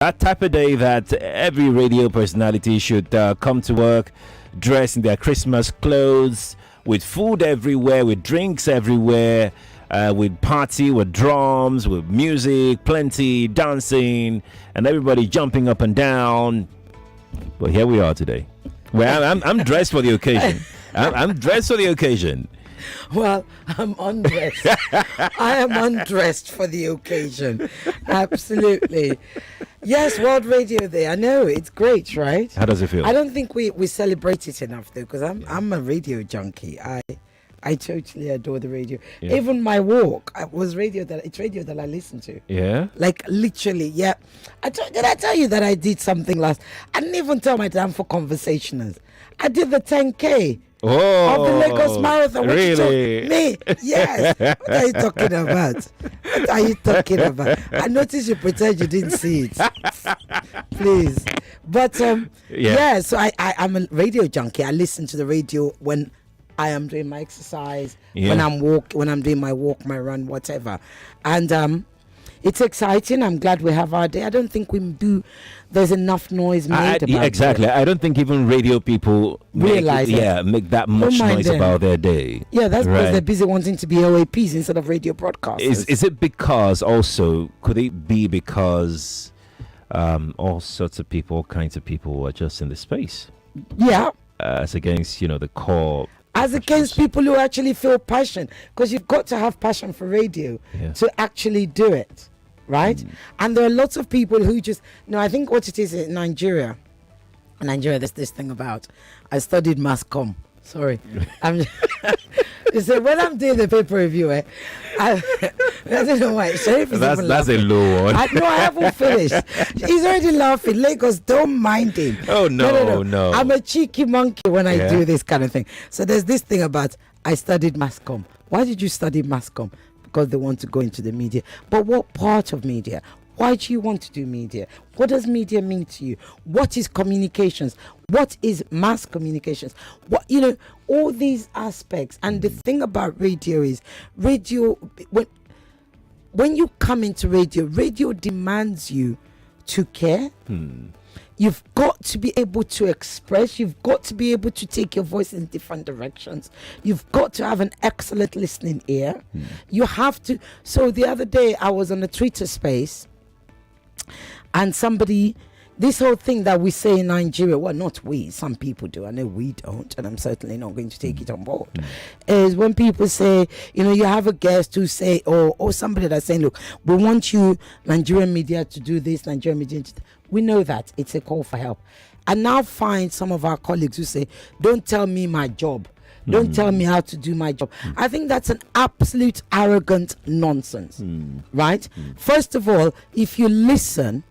That type of day that every radio personality should come to work dressed in their Christmas clothes, with food everywhere, with drinks everywhere, with party, with drums, with music, plenty, dancing, and everybody jumping up and down. But here we are today. Well, I'm dressed for the occasion. I'm dressed for the occasion. Well, I'm undressed. I am undressed for the occasion. Absolutely. Yes, World Radio Day. I know, it's great, right? How does it feel? I don't think we celebrate it enough, though, because I'm a radio junkie. I totally adore the radio. Yeah. Even my walk, it's radio that I listen to. Yeah? Like, literally, yeah. Did I tell you that I did something last? I didn't even tell my damn for conversationers. I did the 10K. Oh, of the Lagos Marathon. Really? Me? Yes. What are you talking about? What are you talking about? I noticed you pretend you didn't see it. Please. But so I'm a radio junkie. I listen to the radio when I am doing my exercise, when I'm doing my walk, my run, whatever. And it's exciting. I'm glad we have our day. I don't think there's enough noise made about it. Exactly. I don't think even radio people make that much noise about their day. Yeah, that's because they're busy wanting to be OAPs instead of radio broadcasters. Is it because also, could it be because all sorts of people, all kinds of people are just in the space? Yeah. As against, the core... As against people who actually feel passion, because you've got to have passion for radio to actually do it, right? And there are lots of people who just, I think what it is in Nigeria, there's this thing about, I studied mass comm. Sorry. You say, when I'm doing the paper review, I don't know why. Sheriff is that's a low one. I haven't finished. He's already laughing. Lagos, don't mind him. Oh, no. I'm a cheeky monkey when I do this kind of thing. So there's this thing about, I studied mass comm. Why did you study mass comm? Because they want to go into the media. But what part of media? Why do you want to do media? What does media mean to you? What is communications? What is mass communications? All these aspects. And the thing about radio is, when you come into radio demands you to care. You've got to be able to express. You've got to be able to take your voice in different directions. You've got to have an excellent listening ear. You have to. So the other day I was on a Twitter space, and this whole thing that we say in Nigeria, well, not we, some people do, I know we don't, and I'm certainly not going to take it on board, is when people say, you have a guest who say, or somebody that's saying, look, we want you, Nigerian media, to do this, Nigerian media, we know that it's a call for help. And now find some of our colleagues who say, don't tell me my job. Don't tell me how to do my job. I think that's an absolute arrogant nonsense, right? First of all, if you listen,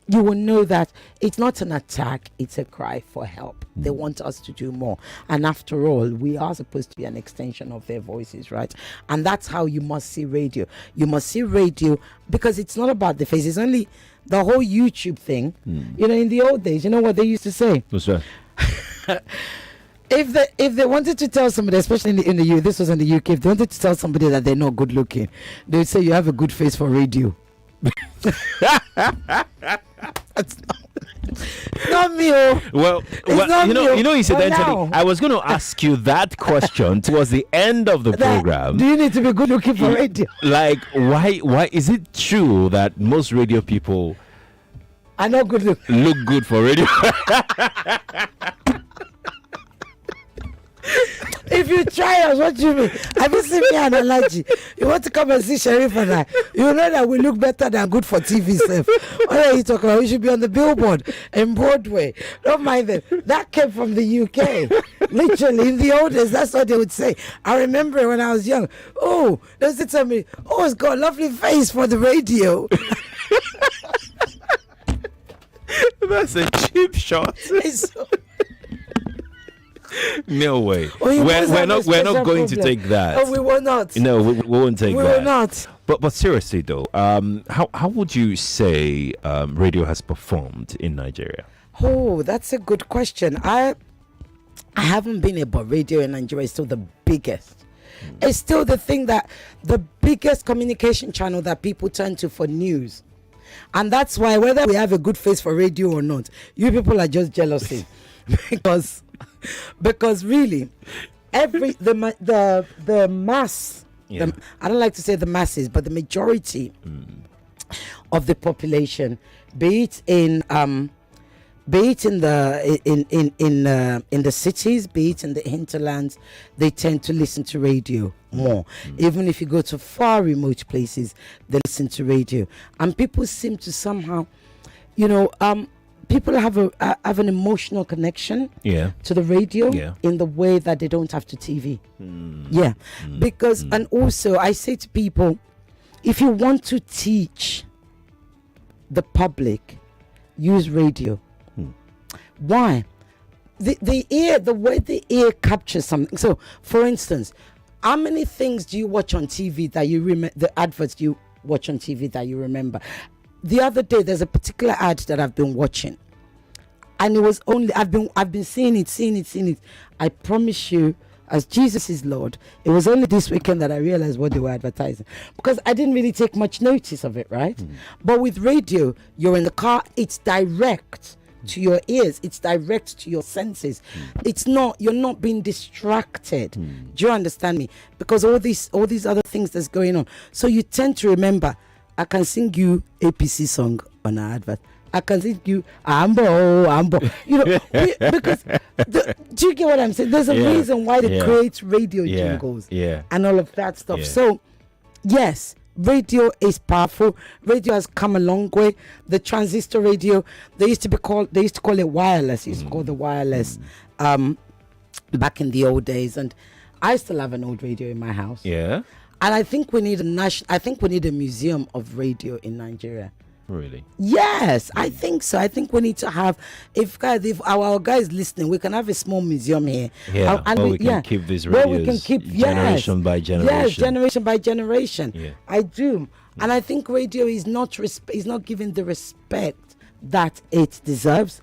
you will know that it's not an attack, it's a cry for help. They want us to do more. And after all, we are supposed to be an extension of their voices, right? And that's how you must see radio. You must see radio because it's not about the face. It's only the whole YouTube thing. In the old days, you know what they used to say? What's that? If they wanted to tell somebody, especially in the this was in the UK, if they wanted to tell somebody that they're not good looking, they would say you have a good face for radio. That's not me. Well, incidentally, I was going to ask you that question towards the end of the program. Do you need to be good looking for radio? Like, why is it true that most radio people are not good look good for radio? If you try us, what do you mean? Have you seen me an allergy? You want to come and see Sheriff and I? You know that we look better than good for TV stuff. What are you talking about? We should be on the billboard in Broadway. Don't mind them. That came from the UK. Literally, in the old days, that's what they would say. I remember when I was young. Oh, they used to tell me, it's got a lovely face for the radio. That's a cheap shot. No way. We're not going to take that. Oh, we will not. No, we won't take that. We will not. But seriously though, how would you say radio has performed in Nigeria? Oh, that's a good question. I haven't been here, but radio in Nigeria is still the biggest. It's still the biggest communication channel that people turn to for news. And that's why whether we have a good face for radio or not, you people are just jealous. because really, the mass, I don't like to say the masses, but the majority of the population, be it in the cities, be it in the hinterlands, they tend to listen to radio more. Even if you go to far remote places, they listen to radio. And people seem to somehow, people have an emotional connection to the radio in the way that they don't have to TV. Because and also I say to people, if you want to teach the public, use radio. Why? The way the ear captures something. So, for instance, how many things do you watch on TV that you remember? The adverts you watch on TV that you remember? The other day, there's a particular ad that I've been watching, and it was only I've been seeing it. I promise you, as Jesus is Lord, it was only this weekend that I realized what they were advertising, because I didn't really take much notice of it, right? But with radio, you're in the car, it's direct to your ears, it's direct to your senses. It's not, you're not being distracted. Do you understand me? Because all these other things that's going on, so you tend to remember. I can sing you APC song on an advert. I can sing you Ambo. Because do you get what I'm saying? There's a reason why they create radio jingles and all of that stuff. So yes, radio is powerful. Radio has come a long way. The transistor radio, they used to call it wireless. They used to call the wireless back in the old days. And I still have an old radio in my house. Yeah. And I think we need a museum of radio in Nigeria. Really? Yes, I think so. I think we need to have, if our guys listening, we can have a small museum here. Yeah, and we can keep these radios generation by generation. Yes, generation by generation. Yeah. I do. And I think radio is not given the respect that it deserves,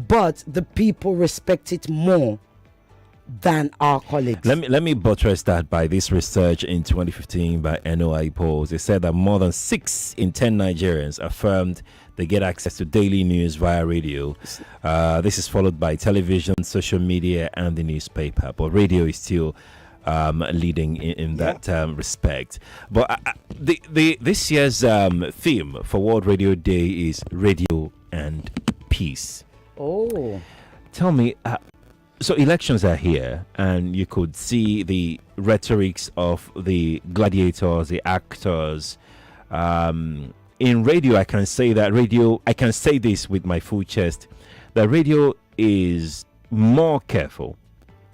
but the people respect it more than our colleagues. Let me buttress that by this research in 2015 by NOI polls. They said that more than 6 in 10 Nigerians affirmed they get access to daily news via radio. This is followed by television, social media, and the newspaper. But radio is still leading in that respect. But this year's theme for World Radio Day is Radio and Peace. Oh, tell me. So elections are here, and you could see the rhetorics of the gladiators, the actors. In radio, I can say this with my full chest, that radio is more careful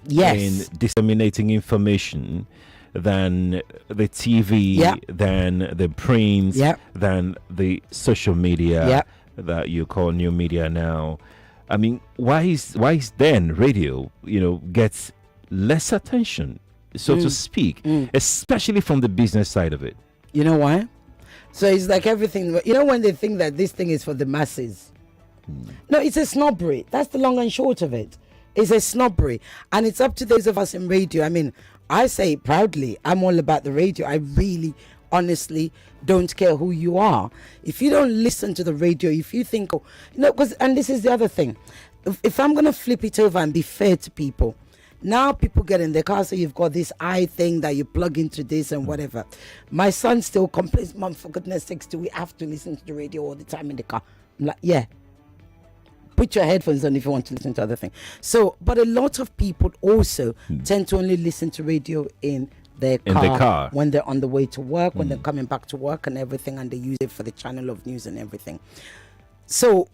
in disseminating information than the TV, than the print, than the social media that you call new media now. I mean, why is then radio, gets less attention, so to speak, especially from the business side of it? You know why? So it's like everything. When they think that this thing is for the masses, no, it's a snobbery. That's the long and short of it. It's a snobbery, and it's up to those of us in radio. I mean, I say proudly, I'm all about the radio. I really, honestly, don't care who you are. If you don't listen to the radio, if you think, and this is the other thing, if I'm going to flip it over and be fair to people, now people get in their car, so you've got this eye thing that you plug into this and whatever. My son still complains, Mom, for goodness sakes, do we have to listen to the radio all the time in the car? I'm like, yeah. Put your headphones on if you want to listen to other things. So, but a lot of people also tend to only listen to radio in their car when they're on the way to work, when they're coming back to work and everything, and they use it for the channel of news and everything. So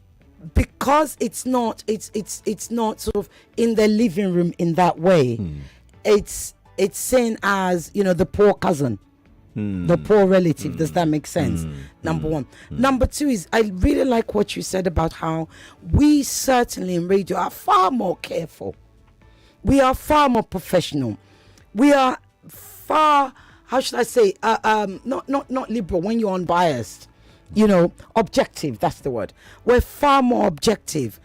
because it's not sort of in their living room in that way, it's seen as, the poor cousin, the poor relative. Does that make sense? Number one. Number two is, I really like what you said about how we certainly in radio are far more careful. We are far more professional. We are far, how should I say, not liberal when you're unbiased, objective, that's the word. We're far more objective,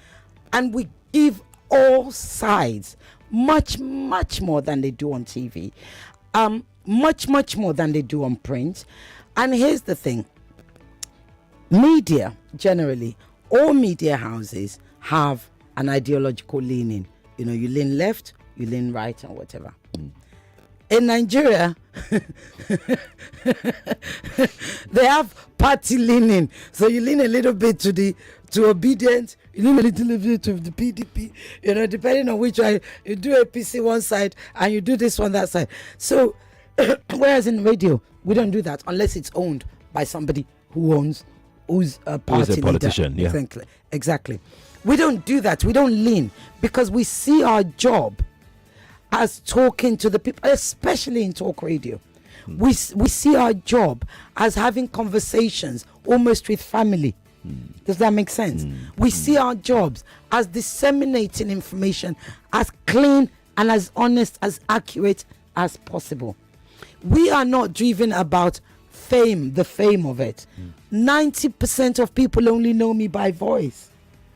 and we give all sides much more than they do on TV, much more than they do on print. And here's the thing, media, generally, all media houses have an ideological leaning. You know, you lean left, you lean right, and whatever. In Nigeria, they have party leaning. So you lean a little bit to obedient, you lean a little bit to the PDP, you know, depending on which way you do APC one side and you do this one that side. So, whereas in radio, we don't do that unless it's owned by somebody who's a party who's a politician. leader. Yeah. Exactly. We don't do that. We don't lean because we see our job as talking to the people, especially in talk radio. We see our job as having conversations almost with family. Does that make sense? We see our jobs as disseminating information as clean and as honest, as accurate as possible. We are not driven about fame, the fame of it. 90% of people only know me by voice.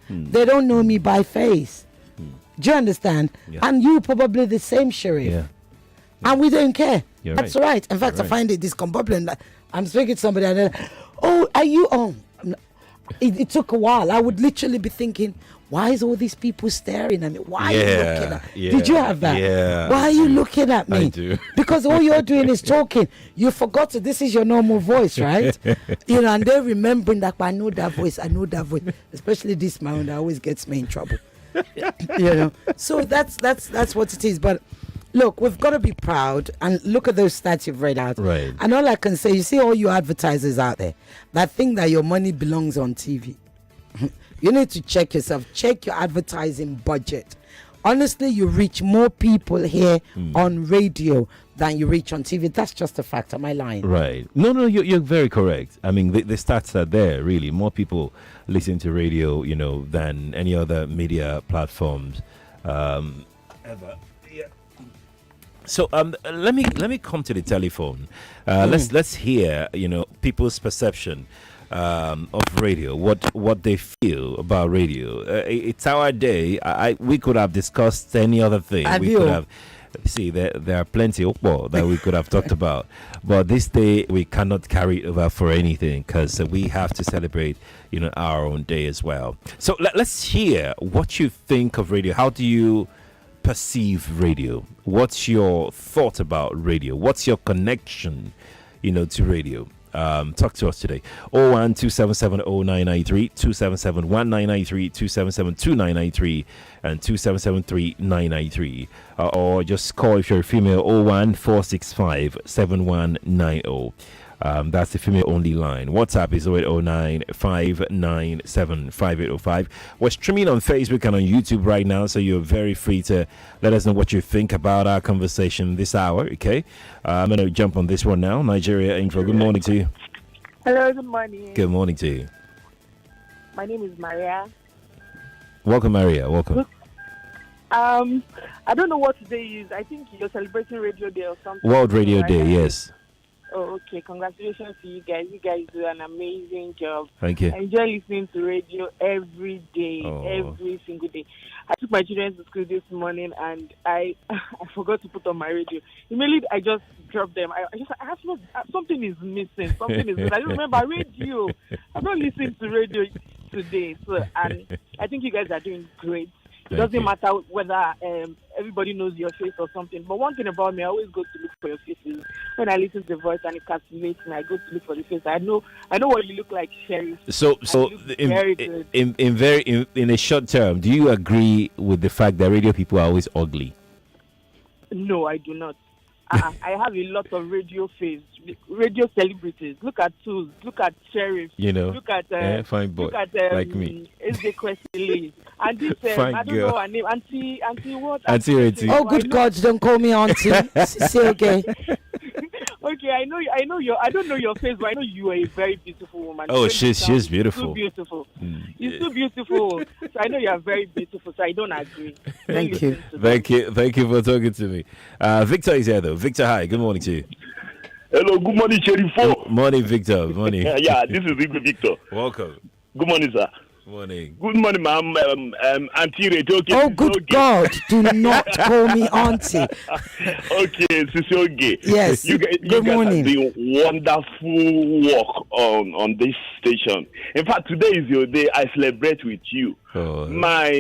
They don't know me by face. Do you understand? Yeah. And you probably the same, Sheriff. Yeah. And we don't care. That's right. In fact, I find it discombobulating. I'm speaking to somebody and they're like, oh, are you on? It took a while. I would literally be thinking, why is all these people staring at me? Why are you looking at me? Did you have that? Yeah. Why are you looking at me? I do. Because all you're doing is talking. You forgot that this is your normal voice, right? You know, and they're remembering that, I know that voice. Especially this man that always gets me in trouble. You know, so that's what it is. But look, we've got to be proud and look at those stats you've read out. Right. And all I can say, you see all you advertisers out there that think that your money belongs on TV. You need to check yourself. Check your advertising budget. Honestly, you reach more people here on radio than you reach on TV. That's just a fact. Am I lying? Right. No, you're very correct. I mean, the stats are there, really. More people listen to radio, you know, than any other media platforms ever. Yeah. So let me come to the telephone. Let's hear, you know, people's perception of radio, what they feel about radio. It's our day. We could have discussed any other thing. Could have. See, there are plenty of more that we could have talked about, but this day we cannot carry it over for anything because we have to celebrate, you know, our own day as well. So let's hear what you think of radio. How do you perceive radio? What's your thought about radio? What's your connection, you know, to radio? Talk to us today. 012770993, 2771993, 2772993, and 2773993. Or just call if you're a female, 014657190. That's the female only line. WhatsApp is 0809-597-5805. We're streaming on Facebook and on YouTube right now, so you're very free to let us know what you think about our conversation this hour, okay? I'm going to jump on this one now. Nigeria intro. Good morning to you. Hello, good morning. Good morning to you. My name is Maria. Welcome, Maria. Welcome. I don't know what today is. I think you're celebrating Radio Day or something. World Radio Day, yes. Oh, okay. Congratulations to you guys. You guys do an amazing job. Thank you. I enjoy listening to radio every day, every single day. I took my children to school this morning and I forgot to put on my radio. Immediately, I just dropped them. I have something is missing. Something is missing. I don't remember radio. I'm not listening to radio today. So, and I think you guys are doing great. It doesn't matter whether everybody knows your face or something. But one thing about me, I always go to look for your faces. When I listen to the voice and it captivates me, I go to look for the face. I know what you look like, Sheriff. So in a short term, do you agree with the fact that radio people are always ugly? No, I do not. I have a lot of radio celebrities. Look at Tools. Look at Sheriff. You know. Look at fine boy. Look at like me. SJ Questley. And this fine I don't girl. know her name. Auntie what? Auntie Reti. Oh, good God! Don't call me auntie. Say okay. Okay, I know your. I don't know your face, but I know you are a very beautiful woman. Oh, she's beautiful. Too beautiful. You're too beautiful. So I know you are very beautiful. So I don't agree. Thank you. Thank you for talking to me. Victor is here though. Victor, hi. Good morning to you. Hello, good morning, Sheriff. Morning, Victor. Morning. Yeah, this is Victor. Welcome. Good morning, sir. Morning. Good morning, ma'am. Auntie Rachel. Okay, Oh, good God. Do not call me auntie. Okay, Sisoge. Yes. You Good guys morning. are doing wonderful work on this station. In fact, today is your day. I celebrate with you. Oh. My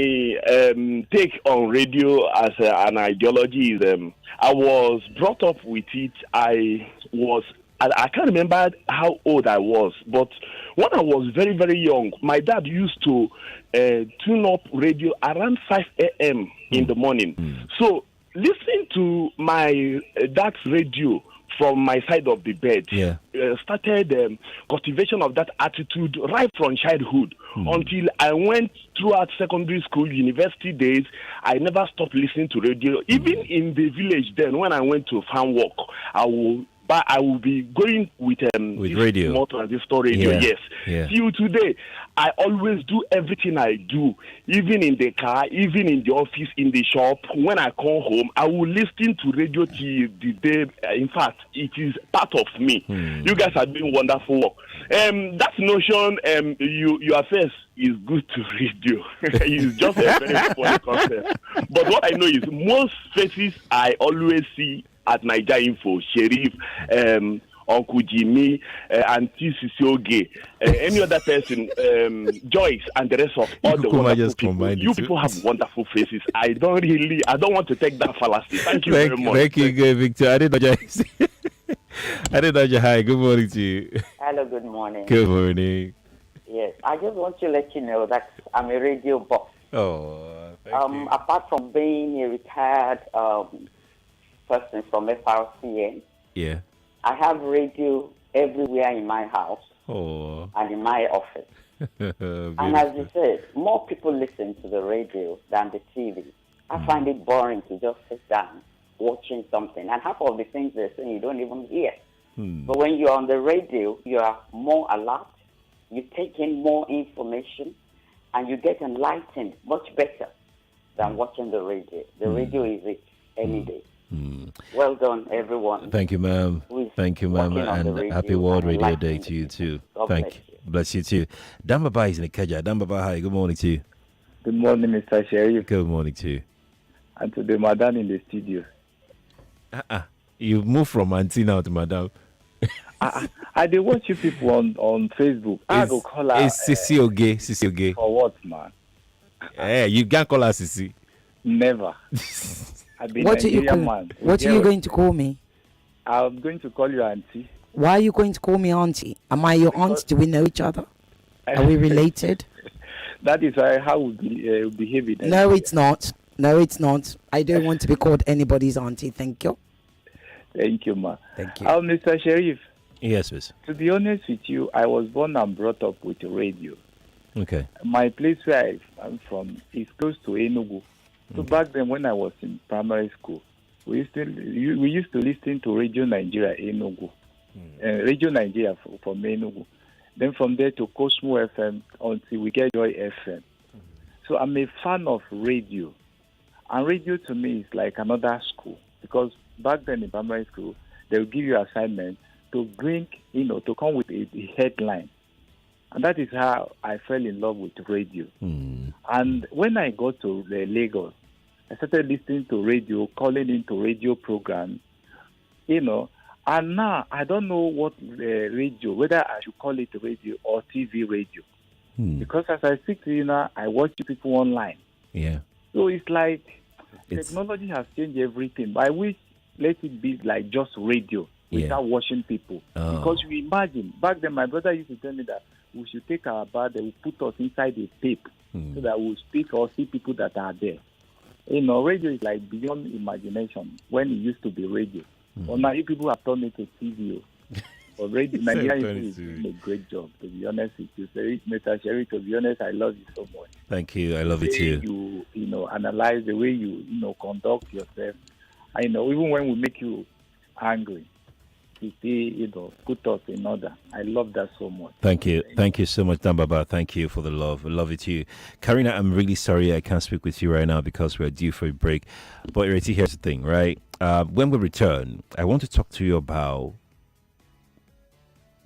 take on radio as an ideology is I was brought up with it. I can't remember how old I was, but when I was very, very young, my dad used to tune up radio around 5 a.m. in the morning. So listening to my dad's radio from my side of the bed started cultivation of that attitude right from childhood until I went throughout secondary school, university days. I never stopped listening to radio. Even in the village then, when I went to farm work, I will be going with radio, small transistor radio. Yes. Till today, I always do everything I do, even in the car, even in the office, in the shop. When I come home, I will listen to radio till the day. In fact, it is part of me. You guys are doing wonderful work. That notion, your face is good to radio. It's just a very funny concept. But what I know is most faces I always see at Niger Info, Sheriff, Uncle Jimmy, Auntie Sisioge, any other person, Joyce, and the rest of all the wonderful people. You people have wonderful faces. I don't want to take that fallacy. Thank you very much. Thank you, Victor. I didn't know. Hi, good morning to you. Hello, good morning. Good morning. Yes, I just want to let you know that I'm a radio boss. Oh, thank you. Apart from being a retired person from FRCN, I have radio everywhere in my house and in my office. And as you said, more people listen to the radio than the TV. I find it boring to just sit down watching something, and half of the things they're saying you don't even hear. But when you're on the radio, you are more alert, you take in more information, and you get enlightened much better than watching the radio. The radio is it any day. Well done, everyone. Thank you, ma'am. Thank you, ma'am. And happy World Radio Day to you, too. Thank you. Bless you, too. Dambaba is in the Kaja. Dambaba, hi. Good morning to you. Good morning, Mr. Sheriff. Good morning to you. And to the madam in the studio. You moved from auntie now to madam. I did watch you people on Facebook. I go call her. It's Sisi Oge. For what, man? You can't call her Sisi. Never. What are you going to call me? I'm going to call you auntie. Why are you going to call me auntie? Am I your aunt? Do we know each other? Are we related? That is how we behave. No, it's not. No, it's not. I don't want to be called anybody's auntie. Thank you. Thank you, ma. Thank you. Mr. Sheriff. Yes, miss. To be honest with you, I was born and brought up with radio. Okay. My place where I'm from is close to Enugu. So back then, when I was in primary school, we used to listen to Radio Nigeria Enugu, Radio Nigeria from Enugu. Then from there to Cosmo FM until we get Joy FM. So I'm a fan of radio, and radio to me is like another school, because back then in primary school they will give you assignment to bring, to come with a headline, and that is how I fell in love with radio. And when I got to Lagos, I started listening to radio, calling into radio programs, and now I don't know what radio, whether I should call it radio or TV radio. Because as I speak to you now, I watch people online. Yeah. So it's like technology has changed everything. But I wish let it be like just radio without watching people. Because you imagine, back then my brother used to tell me that we should take our bath, they will put us inside a tape so that we'll speak or see people that are there. Radio is like beyond imagination when it used to be radio. Well, now you people have turned it to TV. But radio, Nigeria is doing a great job, to be honest with you. Mr. Sherry, to be honest, I love you so much. Thank you. I love you too. You analyze the way you conduct yourself. I know even when we make you angry, you still put us in order. I love that so much. Thank you. Thank you so much, Dambaba. Thank you for the love. I love it too. Karina, I'm really sorry I can't speak with you right now because we're due for a break. But Ireti, here's the thing, right? When we return, I want to talk to you about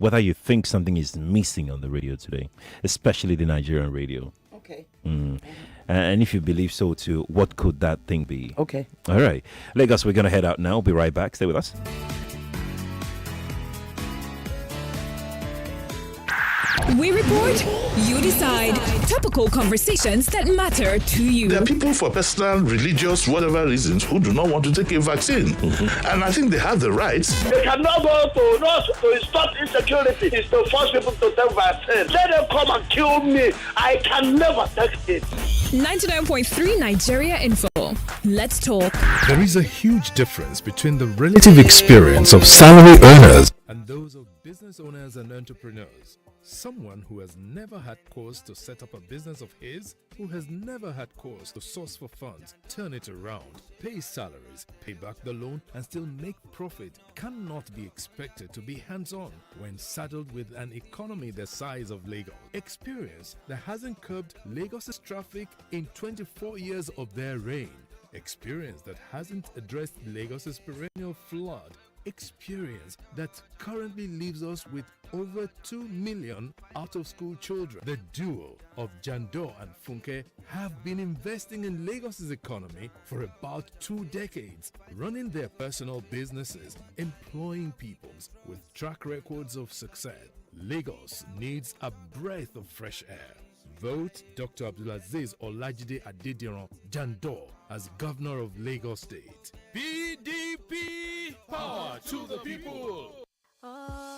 whether you think something is missing on the radio today, especially the Nigerian radio. Okay. And if you believe so too, what could that thing be? Okay. All right. Lagos, we're going to head out now. We'll be right back. Stay with us. We report, you decide. Topical conversations that matter to you. There are people for personal, religious, whatever reasons who do not want to take a vaccine. And I think they have the rights. They cannot go to stop insecurity. It's to force people to take vaccine. Let them come and kill me. I can never take it. 99.3 Nigeria Info. Let's talk. There is a huge difference between the relative experience of salary earners and those of business owners and entrepreneurs. Someone who has never had cause to set up a business of his, who has never had cause to source for funds, turn it around, pay salaries, pay back the loan, and still make profit cannot be expected to be hands-on when saddled with an economy the size of Lagos. Experience that hasn't curbed Lagos's traffic in 24 years of their reign. Experience that hasn't addressed Lagos's perennial flood. Experience that currently leaves us with over 2 million out-of-school children. The duo of Jando and Funke have been investing in Lagos's economy for about 2 decades, running their personal businesses, employing peoples with track records of success. Lagos needs a breath of fresh air. Vote Dr. Abdulaziz Olajide Adediran Jando as Governor of Lagos State. PDP! Power to the people! Oh,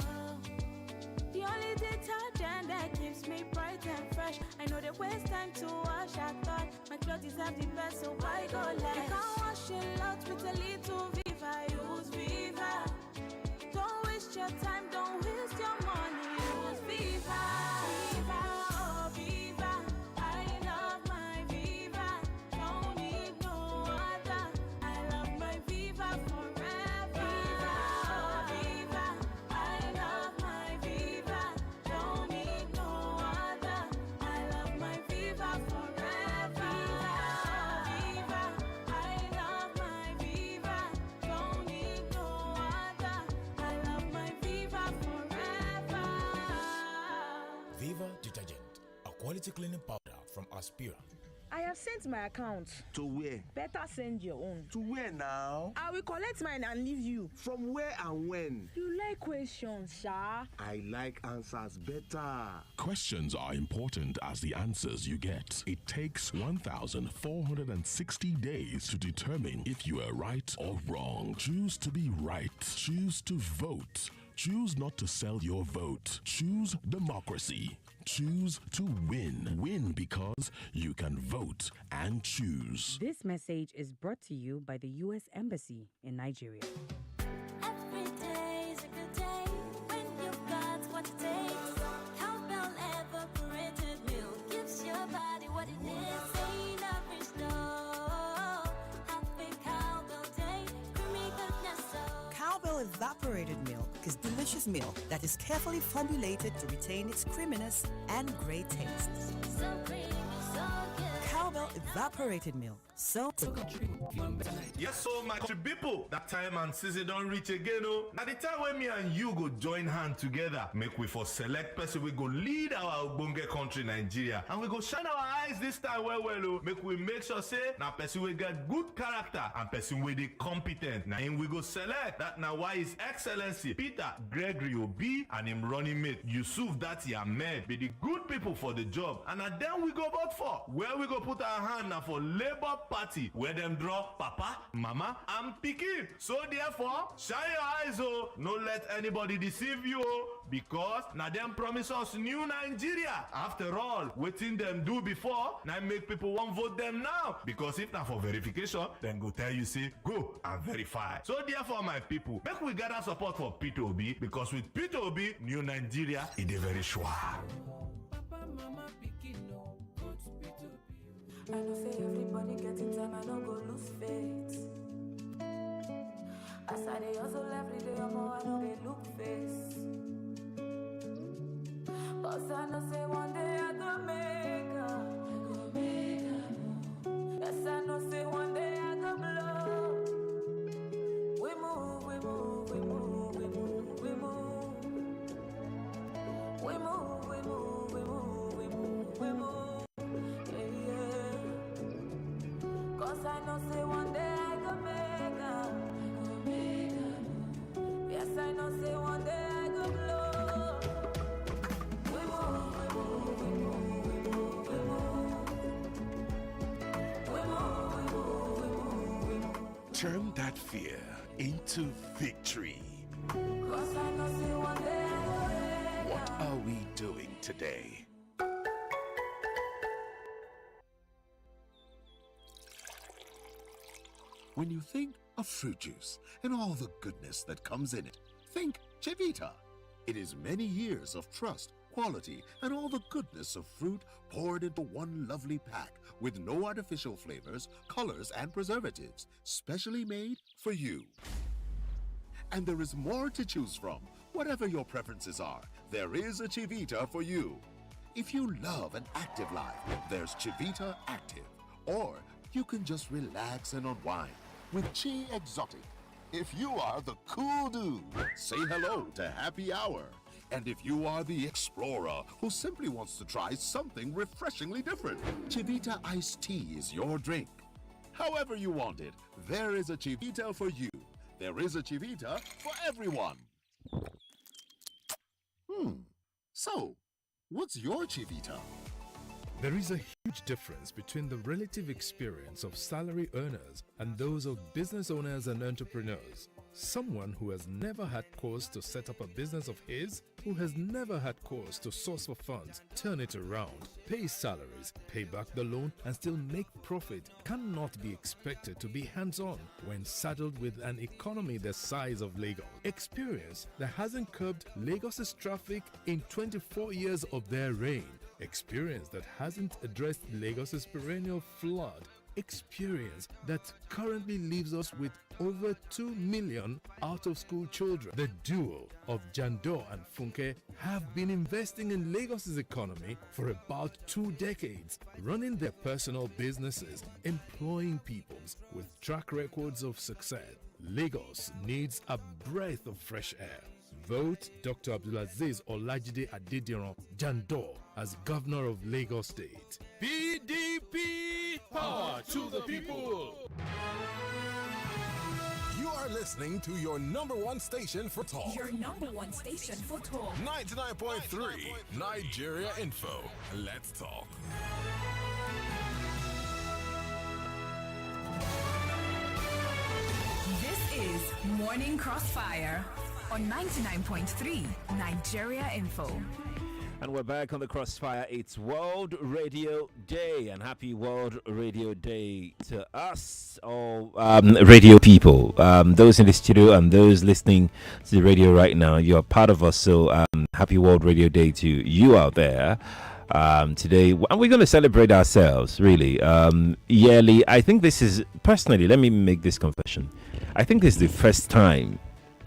the only detergent that keeps me bright and fresh. I know they waste time to wash. I thought my clothes have the best, so why go less? You can't wash a lot with a little Viva. Use Viva. Don't waste your time, don't waste your money. Use Viva. Viva, oh Viva. I love my Viva. Don't need no other. I love my Viva forever. Viva, oh Viva. I love my Viva. Don't need no other. I love my Viva forever. Viva, I love my Viva. Don't need no other. I love my Viva forever. Viva detergent, a quality cleaning powder from Aspira. I have sent my account. To where? Better send your own. To where now? I will collect mine and leave you. From where and when? You like questions, Sha. I like answers better. Questions are important as the answers you get. It takes 1,460 days to determine if you are right or wrong. Choose to be right. Choose to vote. Choose not to sell your vote. Choose democracy. Choose to win. Win because you can vote and choose. This message is brought to you by the U.S. Embassy in Nigeria. Every day is a good day when you've got what it takes. Cowbell evaporated milk gives your body what it needs. Ain't every store. Happy Cowbell day, creamy goodness so. Cowbell evaporated milk is delicious milk that is carefully formulated to retain its creaminess and great taste. So creamy, so good. Cowbell evaporated milk. So good. Yes, so my people, that time and season don't reach again. Oh, now the time when me and you go join hand together, make we for select person we go lead our Ubunge country Nigeria, and we go shine our eyes this time well. Oh, make we make sure say now person we get good character and person we the competent. Now we go select that now why His Excellency Peter Gregory Obi and him running mate Yusuf Dati Ahmed be the good people for the job, and then we go vote for where we go put our hand now for Labour Party where them draw Papa, Mama, and Pikin. So therefore, shine your eyes, oh, no let anybody deceive you, oh, because now them promise us new Nigeria. After all, waiting them do before, now make people want vote them now. Because if not for verification, then go tell you say, go and verify. So therefore, my people, make we gather support for Peter Obi, because with Peter Obi, new Nigeria is very sure. Papa, Mama, Pikin, no, go to Peter. I know say everybody getting time, I don't go lose faith. As I dey hustle every day, I know they look face. Cause I know say one day I go make up. Yes, I know say one day I go blow. We move, we move, we move, we move, we move. Cause I know say one day I go make up. Yes, I know say one day I go blow. We move, we move, we move, we move, we move. We move, we move, we move, we move. Turn that fear into victory. Cause I know say one day I go make What are we doing today? When you think of fruit juice and all the goodness that comes in it, think Chivita. It is many years of trust, quality, and all the goodness of fruit poured into one lovely pack with no artificial flavors, colors, and preservatives, specially made for you. And there is more to choose from. Whatever your preferences are, there is a Chivita for you. If you love an active life, there's Chivita Active. Or you can just relax and unwind with Chi Exotic. If you are the cool dude, say hello to Happy Hour. And if you are the explorer who simply wants to try something refreshingly different, Chivita Iced Tea is your drink. However you want it, there is a Chivita for you. There is a Chivita for everyone. So, what's your Chivita? There is a huge difference between the relative experience of salary earners and those of business owners and entrepreneurs. Someone who has never had cause to set up a business of his, who has never had cause to source for funds, turn it around, pay salaries, pay back the loan, and still make profit cannot be expected to be hands-on when saddled with an economy the size of Lagos. Experience that hasn't curbed Lagos's traffic in 24 years of their reign. Experience that hasn't addressed Lagos's perennial flood. Experience that currently leaves us with over 2 million out-of-school children. The duo of Jando and Funke have been investing in Lagos's economy for about 2 decades, running their personal businesses, employing people with track records of success. Lagos needs a breath of fresh air. Vote Dr. Abdulaziz Olajide Adediran Jando as Governor of Lagos State. PDP! Power to the people! You are listening to your number one station for talk. Your number one station for talk. 99.3 Nigeria Info. Let's talk. This is Morning Crossfire on 99.3 Nigeria Info. And we're back on the Crossfire. It's World Radio Day, and happy World Radio Day to us, all radio people, those in the studio and those listening to the radio right now. You're part of us, so happy World Radio Day to you out there. Today, and we're going to celebrate ourselves, really, yearly. I think this is, personally, let me make this confession. I think this is the first time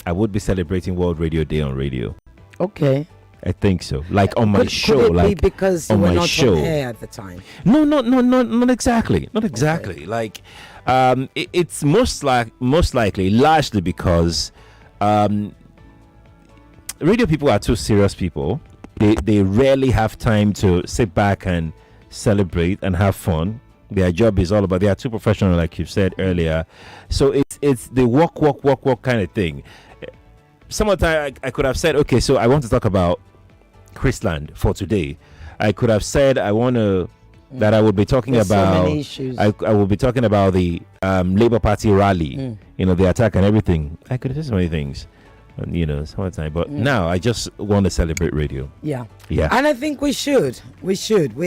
I would be celebrating World Radio Day on radio. Okay. I think so. Like on my show, could it like be because you on were my not show. on air at the time? No, not exactly. Not exactly. Okay. Like, it's most likely largely because radio people are too serious people. They rarely have time to sit back and celebrate and have fun. Their job is all about, they are too professional, like you've said earlier. So it's the walk kind of thing. Some of the time I could have said, okay, so I want to talk about Chrisland for today. I could have said that I will be talking about so many issues. I will be talking about the Labour Party rally, the attack and everything. I could have said so many things. Some of the time, but now I just want to celebrate radio. Yeah, and I think we should. We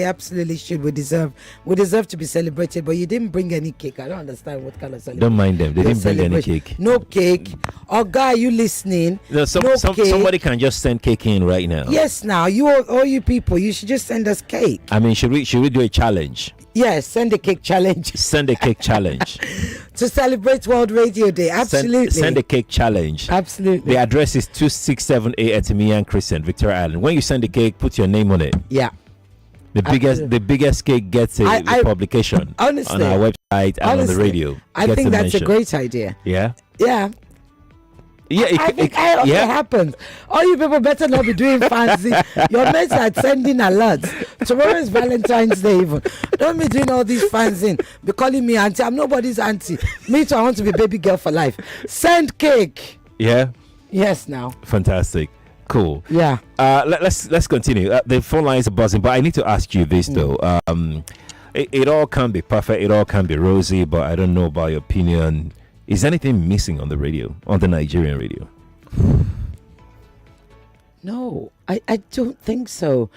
absolutely should. We deserve to be celebrated. But you didn't bring any cake. I don't understand what kind of celebration. Don't mind them. They didn't bring any cake. No cake. Oh, guy, you listening? No, somebody can just send cake in right now. Yes, now all you people, you should just send us cake. I mean, should we do a challenge? Yes, send a cake challenge. Send a cake challenge to celebrate World Radio Day. Absolutely. Send a cake challenge. Absolutely. The address is 2678 Etimian Crescent, Victoria Island. When you send the cake, put your name on it. Yeah. The biggest cake gets a publication honestly, on our website and on the radio. I think that's a great idea. Yeah. Yeah. Yeah, it happens. All you people better not be doing fancy. Your mates are sending alerts. Tomorrow is Valentine's Day even. Don't be doing all these fancy. Be calling me auntie. I'm nobody's auntie. Me too, I want to be baby girl for life. Send cake. Yeah. Yes, now. Fantastic. Cool. Yeah. Let's continue. The phone lines are buzzing, but I need to ask you this though. It all can be perfect. It all can be rosy, but I don't know about your opinion. Is anything missing on the radio, on the Nigerian radio? No, I don't think so.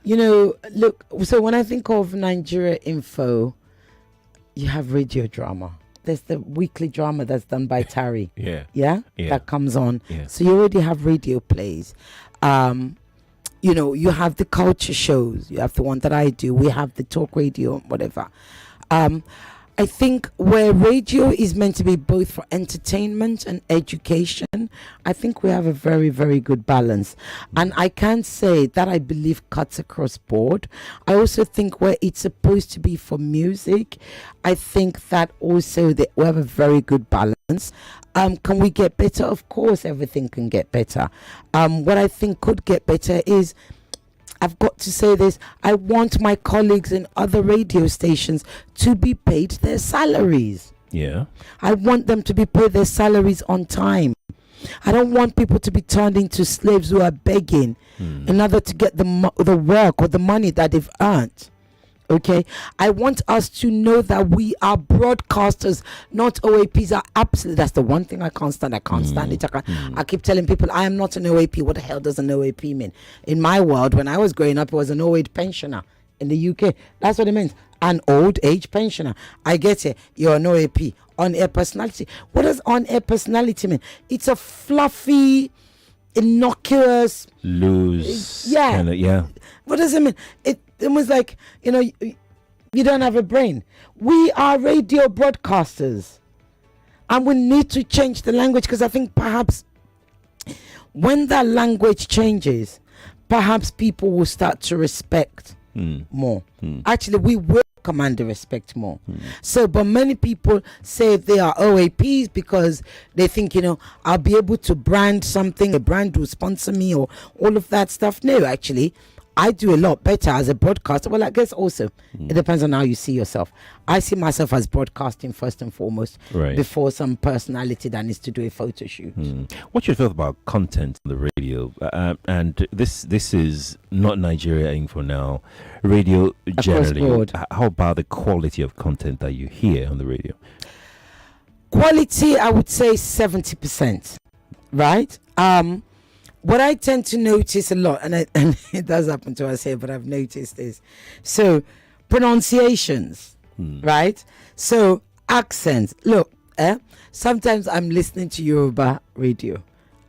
You know, look, so when I think of Nigeria Info, you have radio drama. There's the weekly drama that's done by Tari. Yeah. That comes on. Yeah. So you already have radio plays. You know, you have the culture shows. You have the one that I do. We have the talk radio, whatever. I think where radio is meant to be both for entertainment and education, I think we have a very, very good balance. And I can say that I believe cuts across board. I also think where it's supposed to be for music, I think that also that we have a very good balance. Can we get better? Of course, everything can get better. What I think could get better is, I've got to say this, I want my colleagues in other radio stations to be paid their salaries. Yeah. I want them to be paid their salaries on time. I don't want people to be turned into slaves who are begging in order to get the work or the money that they've earned. Okay, I want us to know that we are broadcasters, not OAPs. Are absolutely, that's the one thing I can't stand. I can't stand it. I keep telling people I am not an OAP. What the hell does an OAP mean? In my world, when I was growing up, it was an old age pensioner in the UK. That's what it means, an old age pensioner. I get it. You're an OAP, on-air personality. What does on-air personality mean? It's a fluffy, innocuous, loose. Yeah. Yeah. What does it mean? It was like, you know, you don't have a brain. We are radio broadcasters, and we need to change the language, because I think perhaps when that language changes, perhaps people will start to respect more. Actually, we will command the respect more. So, but many people say they are OAPs because they think, you know, I'll be able to brand something, a brand will sponsor me or all of that stuff. No, actually, I do a lot better as a broadcaster. Well, I guess also it depends on how you see yourself. I see myself as broadcasting first and foremost, before some personality that needs to do a photo shoot. What's your thought about content on the radio? And this is not Nigeria Info now. Radio generally. How about the quality of content that you hear on the radio? Quality, I would say 70%. Right? What I tend to notice a lot, and it does happen to us here, but I've noticed this. So, pronunciations, right? So, accents. Look, sometimes I'm listening to Yoruba radio,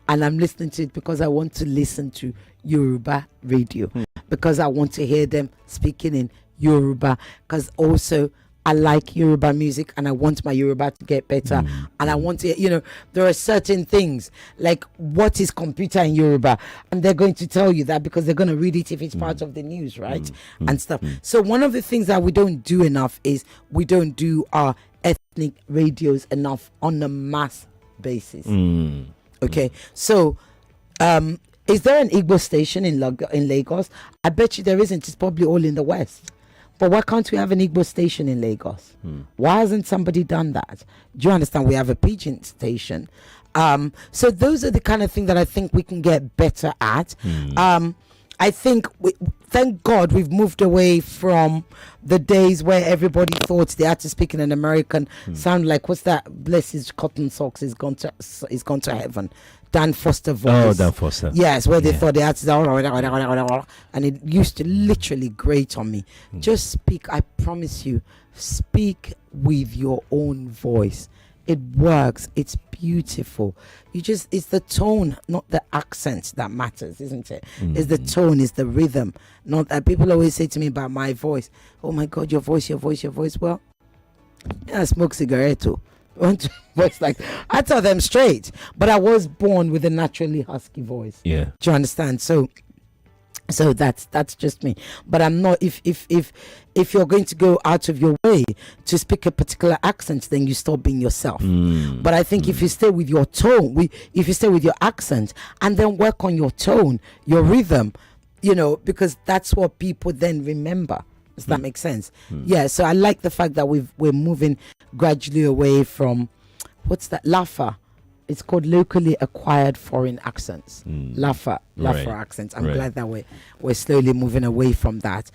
and I'm listening to it because I want to listen to Yoruba radio, because I want to hear them speaking in Yoruba, because also I like Yoruba music and I want my Yoruba to get better. And I want to, you know, there are certain things like what is computer in Yoruba, and they're going to tell you that because they're going to read it if it's part of the news, right? And stuff. So one of the things that we don't do enough is we don't do our ethnic radios enough on a mass basis. Okay. So, is there an Igbo station in Lagos? I bet you there isn't. It's probably all in the West. But why can't we have an Igbo station in Lagos? Why hasn't somebody done that? Do you understand? We have a Pidgin station. So those are the kind of thing that I think we can get better at. I think, thank God, we've moved away from the days where everybody thought they had to speak in an American sound like, what's that? Bless his cotton socks, he's gone to heaven. Dan Foster voice. Oh, Dan Foster. Yes, where they thought they had to, and it used to literally grate on me. Just speak, I promise you, speak with your own voice. It works. It's beautiful. It's the tone, not the accent that matters, isn't it? It's the tone, it's the rhythm. Not that people always say to me about my voice. Oh my God, your voice. Well, yeah, I smoke cigarette too. Voice like I tell them straight, but I was born with a naturally husky voice. Yeah. Do you understand? So So that's just me. But I'm not. If you're going to go out of your way to speak a particular accent, then you stop being yourself. But I think if you stay with your tone, if you stay with your accent, and then work on your tone, your rhythm, because that's what people then remember. Does that make sense? Yeah. So I like the fact that we're moving gradually away from what's that? LAFA. It's called locally acquired foreign accents. LAFA accents. I'm glad that we're slowly moving away from that.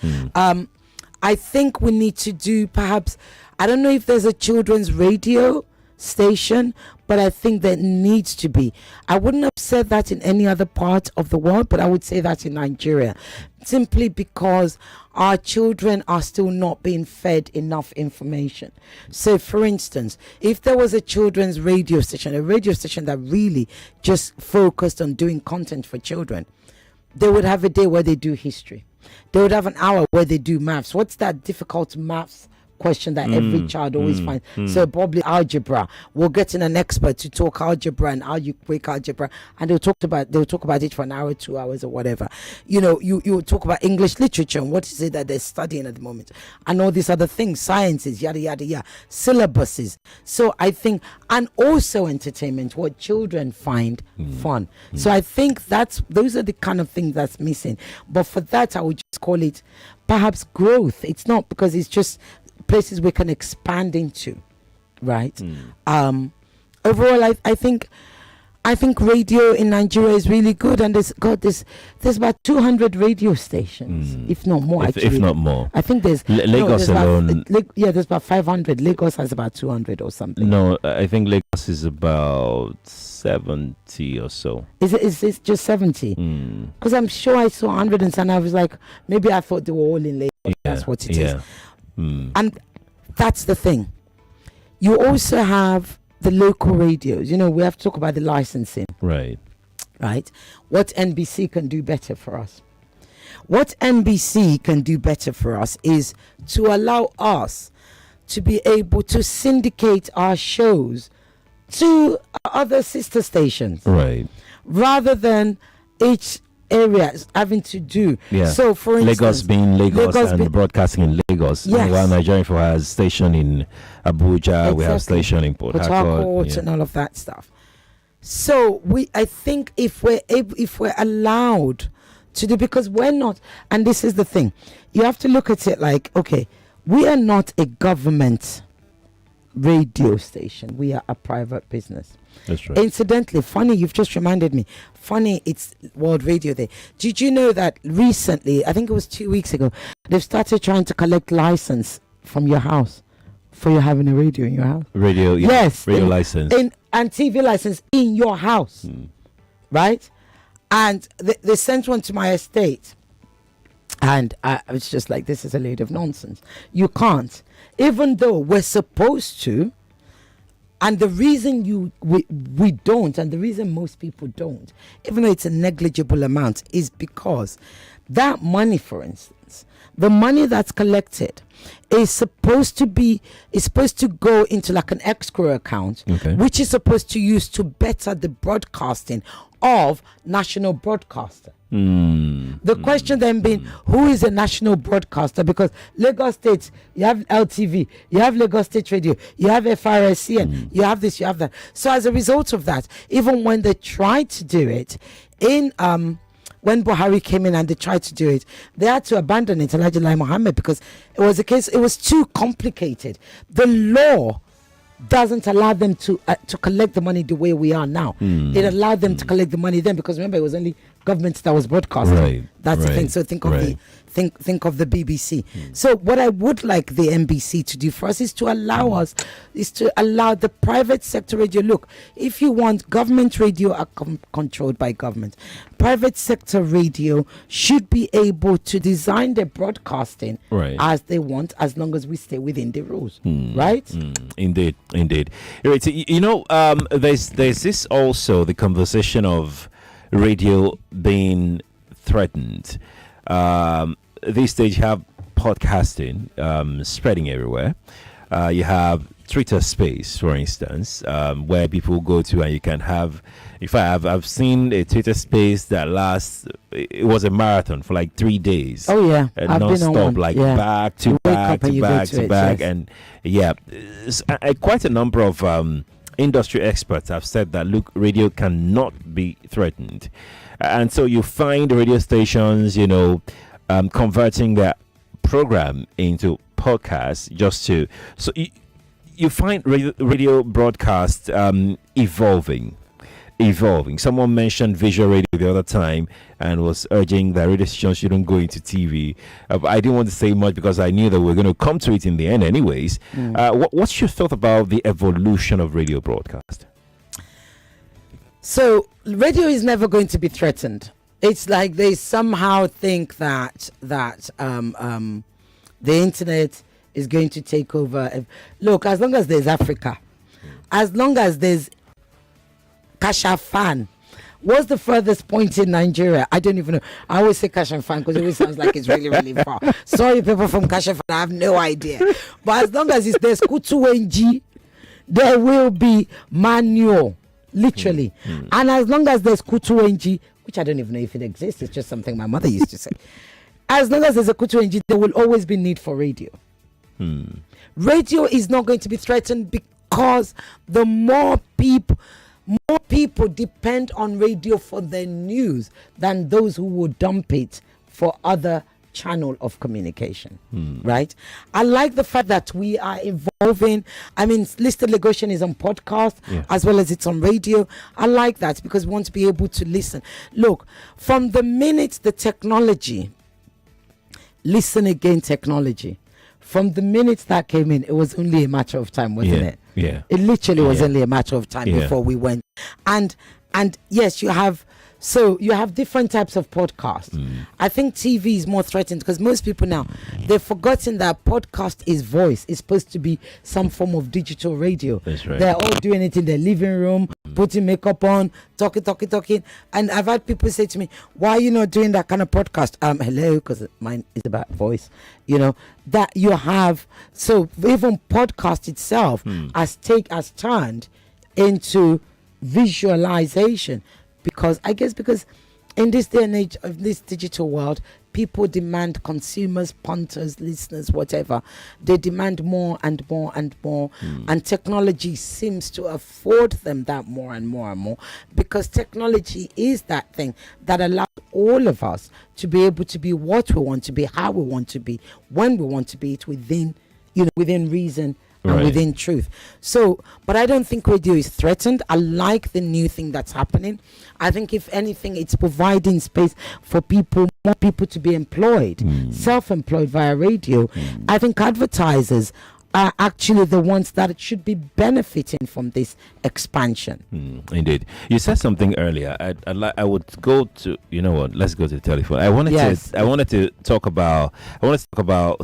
I think we need to do perhaps, I don't know if there's a children's radio station, but I think there needs to be. I wouldn't have said that in any other part of the world, but I would say that in Nigeria, simply because our children are still not being fed enough information. So for instance, if there was a children's radio station, a radio station that really just focused on doing content for children, they would have a day where they do history. They would have an hour where they do maths. What's that difficult maths question that every child always finds? So probably algebra. We'll get in an expert to talk algebra and how you break algebra, and they'll talk about it for an hour, 2 hours, or whatever. You talk about English literature and what is it that they're studying at the moment, and all these other things, sciences, yada yada yada, syllabuses. So I think, and also entertainment, what children find fun. So I think those are the kind of things that's missing. But for that, I would just call it perhaps growth. It's not, because it's just places we can expand into, right? Overall, I think radio in Nigeria is really good, and there's about 200 radio stations, if not more. If not more, I think there's Lagos alone. There's about 500. Lagos has about 200 or something. No, I think Lagos is about 70 or so. Is it just 70? Because I'm sure I saw 100 and some. I was like, maybe I thought they were all in Lagos. Yeah, that's what it is. And that's the thing. You also have the local radios. We have to talk about the licensing. Right. What NBC can do better for us. What NBC can do better for us is to allow us to be able to syndicate our shows to other sister stations. Right. Rather than each areas having to do. So for instance, Lagos being Lagos and broadcasting in Lagos. Yes. While Nigerian for has station in Abuja, exactly. We have station in Port Harcourt, and all of that stuff. So I think if we're allowed to do, because we're not, and this is the thing, you have to look at it like, okay, we are not a government radio station, we are a private business. That's right. Incidentally, funny, you've just reminded me. Funny, it's World Radio Day. Did you know that recently, I think it was 2 weeks ago, they've started trying to collect license from your house for you having a radio in your house? Radio, yes, radio license. And TV license in your house, right? And they sent one to my estate. And I was just like, this is a load of nonsense. You can't. Even though we're supposed to. And the reason we don't, and the reason most people don't, even though it's a negligible amount, is because that money, for instance, the money that's collected is supposed to go into like an escrow account, which is supposed to use to better the broadcasting of national broadcaster. The question then being, who is a national broadcaster? Because Lagos State, you have LTV, you have Lagos State Radio, you have FRSCN, you have this, you have that. So as a result of that, even when they tried to do it in when Buhari came in and they tried to do it, they had to abandon it, Alhaji Lai Mohammed, because it was too complicated. The law doesn't allow them to collect the money the way we are now. It allowed them to collect the money then, because remember, it was only government that was broadcasting. Right. That's the thing. So think of the BBC. So what I would like the NBC to do for us is to allow the private sector radio. Look, if you want, government radio are controlled by government. Private sector radio should be able to design their broadcasting as they want, as long as we stay within the rules. Right? Indeed. Right. There's this also, the conversation of radio being threatened. These days you have podcasting spreading everywhere. You have Twitter Space, for instance, where people go to and you can have. If I've seen a Twitter Space that lasts. It was a marathon for like 3 days. Oh yeah, I've been on one. like yeah. back to back to back to back, and yeah, quite a number of industry experts have said that look, radio cannot be threatened, and so you find radio stations, converting their program into podcasts just to you find radio broadcast evolving. Someone mentioned visual radio the other time and was urging that radio stations shouldn't go into TV. I didn't want to say much because I knew that we were going to come to it in the end anyways. What's your thought about the evolution of radio broadcast? So radio is never going to be threatened. It's like they somehow think that the internet is going to take over. Look, as long as there's Africa, as long as there's Kashafan. What's the furthest point in Nigeria? I don't even know. I always say Kashafan because it always sounds like it's really, really far. Sorry, people from Kashafan, I have no idea. But as long as there's Kutuwenji, there will be Manual, literally. And as long as there's Kutuwenji, which I don't even know if it exists, it's just something my mother used to say. As long as there's a Kutuwenji, there will always be need for radio. Radio is not going to be threatened because the more people depend on radio for their news than those who would dump it for other channel of communication, right? I like the fact that we are evolving. I mean, Listed Legation is on podcast as well as it's on radio. I like that because we want to be able to listen. Look, from the minute the technology, listen again technology, from the minute that came in, it was only a matter of time, wasn't it? Yeah. It literally was only a matter of time before we went. And yes, you have different types of podcasts. I think TV is more threatened because most people now, they've forgotten that podcast is voice. It's supposed to be some form of digital radio. That's right. They're all doing it in their living room, putting makeup on, talking. And I've had people say to me, why are you not doing that kind of podcast? Hello, because mine is about voice. That you have. So even podcast itself has turned into visualization. Because in this day and age of this digital world, people demand, consumers, punters, listeners, whatever, they demand more and more and more. And technology seems to afford them that more and more and more, because technology is that thing that allows all of us to be able to be what we want to be, how we want to be, when we want to be it, within reason and within truth. So, but I don't think radio is threatened. I like the new thing that's happening. I think if anything, it's providing space for more people to be employed, self-employed via radio. I think advertisers are actually the ones that should be benefiting from this expansion. Indeed. You said something earlier. I would go to, let's go to the telephone. I wanted to talk about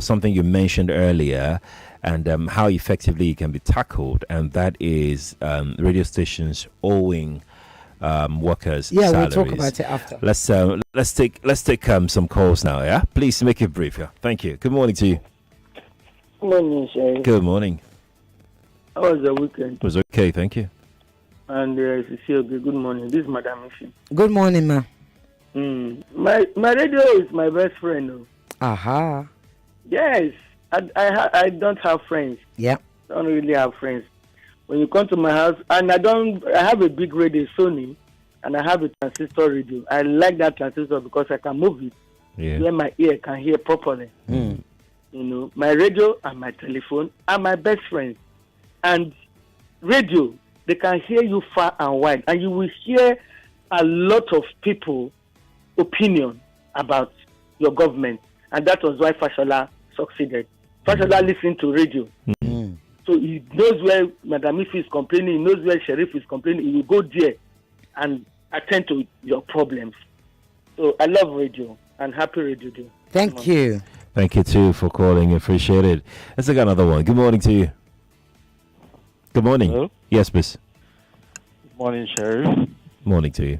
something you mentioned earlier, and how effectively it can be tackled, and that is radio stations owing workers' salaries. We'll talk about it after. Let's take some calls now. Yeah, please make it brief. Yeah, thank you. Good morning to you. Good morning, Sheriff. Good morning. How was the weekend? It was okay, thank you. And Cecilia, good morning. This is Madam Ishi. Good morning, ma. My radio is my best friend. Though. Aha. Yes. I don't have friends. Yeah. I don't really have friends. When you come to my house, and I have a big radio, Sony, and I have a transistor radio. I like that transistor because I can move it where my ear can hear properly. My radio and my telephone are my best friends. And radio, they can hear you far and wide, and you will hear a lot of people opinion about your government. And that was why Fashola succeeded. Fashola listened to radio. So he knows where Madam Ife is complaining, he knows where Sheriff is complaining. He will go there and attend to your problems. So I love radio and happy radio day. Thank you. Thank you too for calling. Appreciate it. Let's take another one. Good morning to you. Good morning. Hello? Yes, miss. Good morning, Sheriff. Morning to you.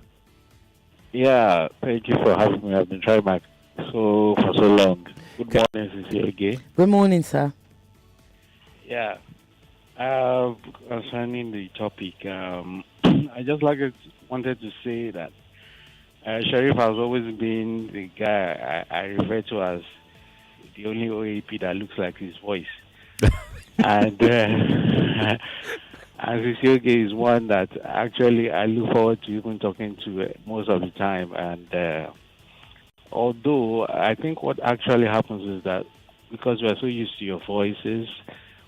Yeah, thank you for having me. I've been trying for so long. Good morning, Cecilia again. Good morning, sir. Yeah. Concerning the topic, I just wanted to say that Sheriff has always been the guy I refer to as the only OAP that looks like his voice. And Sioke is one that actually I look forward to even talking to most of the time. And although I think what actually happens is that because we are so used to your voices,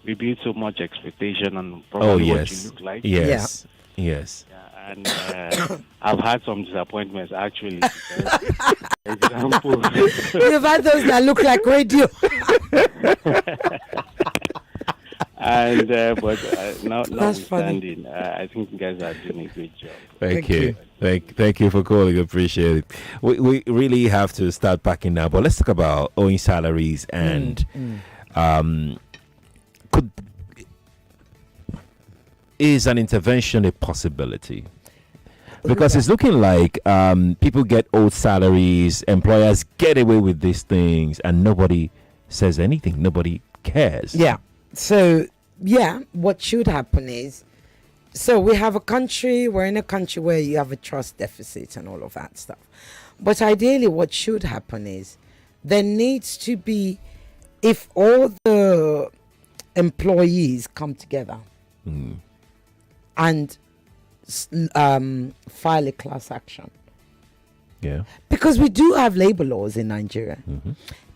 we build so much expectation on probably what you look like. Yes. Yes. Yeah, and I've had some disappointments actually. Example, you've had those that look like radio. And but notwithstanding, I think you guys are doing a great job. Thank you. Thank you for calling. Appreciate it. We really have to start packing now, but let's talk about owing salaries and is an intervention a possibility? Because it's looking like people get old salaries, employers get away with these things, and nobody says anything. Nobody cares. Yeah. So, what should happen is, we have we're in a country where you have a trust deficit and all of that stuff. But ideally, what should happen is, there needs to be, if all the employees come together and file a class action. Yeah. Because we do have labor laws in Nigeria.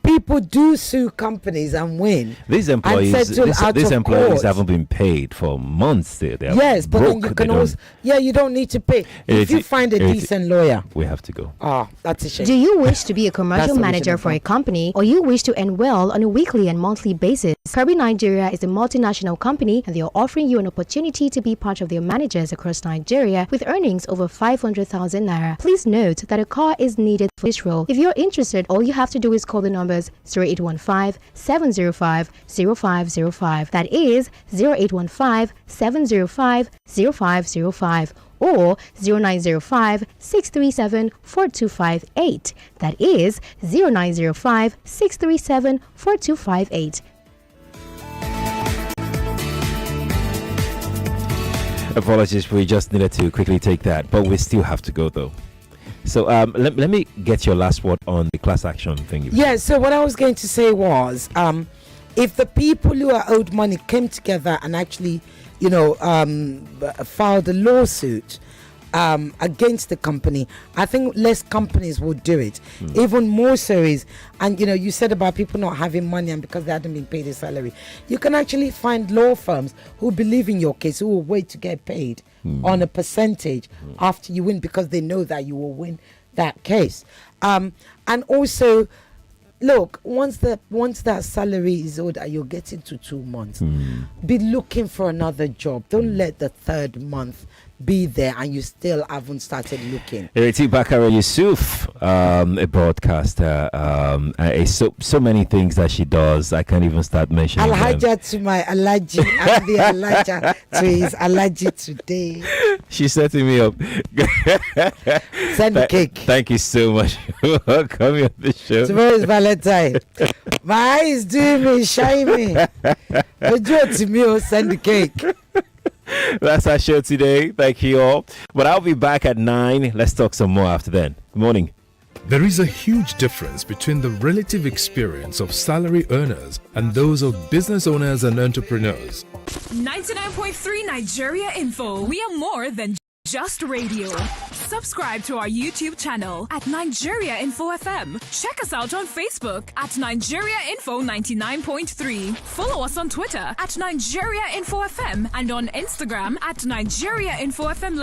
People do sue companies and win. These employees, these employees haven't been paid for months. Yes, but then you can also, you don't need to pay. If you find a decent lawyer, we have to go. That's a shame. Do you wish to be a commercial manager for a company, or you wish to earn well on a weekly and monthly basis? Kirby Nigeria is a multinational company, and they are offering you an opportunity to be part of their managers across Nigeria with earnings over 500,000 naira. Please note that a car is needed for this role. If you're interested, all you have to do is call the numbers 0815-705-0505. That is 0815-705-0505. Or 0905-637-4258. That is 0905-637-4258. Apologies, we just needed to quickly take that, but we still have to go though. So let me get your last word on the class action thing. So what I was going to say was, if the people who are owed money came together and actually, filed a lawsuit against the company, I think less companies would do it. Even more so is, and you said about people not having money and because they hadn't been paid a salary, you can actually find law firms who believe in your case, who will wait to get paid on a percentage after you win, because they know that you will win that case. And also, look, once that salary is owed and you're getting to 2 months, be looking for another job. Don't let the third month be there and you still haven't started looking. Eriti Bakare Yusuf, a broadcaster, so many things that she does. I can't even start mentioning Alhaja to my Alaji. I'm the Alhaja to his Alaji today. She's setting me up. Send the cake. Thank you so much for coming on the show. Tomorrow is Valentine. My eye is doing me, shine me. To me, send the cake. That's our show today. Thank you all. But I'll be back at 9. Let's talk some more after then. Good morning. There is a huge difference between the relative experience of salary earners and those of business owners and entrepreneurs. 99.3 Nigeria Info. We are more than just radio. Subscribe to our YouTube channel at Nigeria Info FM. Check us out on Facebook at Nigeria Info 99.3. Follow us on Twitter at Nigeria Info FM and on Instagram at Nigeria Info FM.